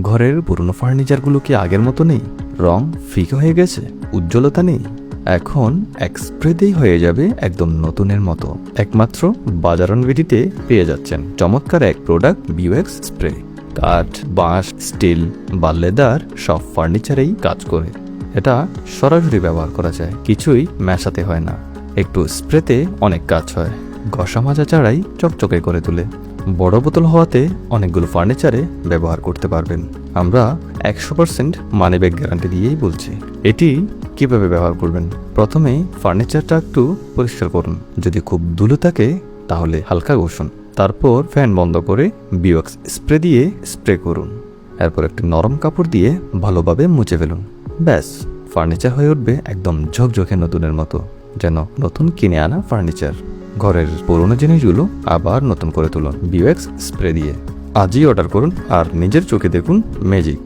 ঘরের পুরনো ফার্নিচারগুলো কি আগের মতো নেই? রং ফিকে হয়ে গেছে, উজ্জ্বলতা নেই? এখন এক স্প্রেতেই হয়ে যাবে একদম নতুনের মতো। একমাত্র বাজারন বিডিতে পেয়ে যাচ্ছেন চমৎকার এক প্রোডাক্ট, বিওএক্স স্প্রে। কাঠ, বাঁশ, স্টিল বা লেদার সব ফার্নিচারেই কাজ করে। এটা সরাসরি ব্যবহার করা যায়, কিছুই মেশাতে হয় না। একটু স্প্রেতে অনেক কাজ হয়, ঘষা মাজা ছাড়াই চকচকে করে তোলে। বড় বোতল হওয়াতে অনেকগুলো ফার্নিচারে ব্যবহার করতে পারবেন। আমরা 100% মানি ব্যাগ গ্যারান্টি দিয়েই বলছি। এটি কিভাবে ব্যবহার করবেন? প্রথমে ফার্নিচারটা একটু পরিষ্কার করুন। যদি খুব ধুলো থাকে তাহলে হালকা ঘষুন। তারপর ফ্যান বন্ধ করে বিওএক্স স্প্রে দিয়ে স্প্রে করুন। এরপর একটি নরম কাপড় দিয়ে ভালোভাবে মুছে ফেলুন। ব্যাস, ফার্নিচার হয়ে উঠবে একদম ঝকঝকে নতুনের মতো, যেন নতুন কিনে আনা ফার্নিচার। ঘরের পুরনো জিনিসগুলো আবার নতুন করে তুলুন বিওএক্স স্প্রে দিয়ে। আজই অর্ডার করুন আর নিজের চোখে দেখুন ম্যাজিক।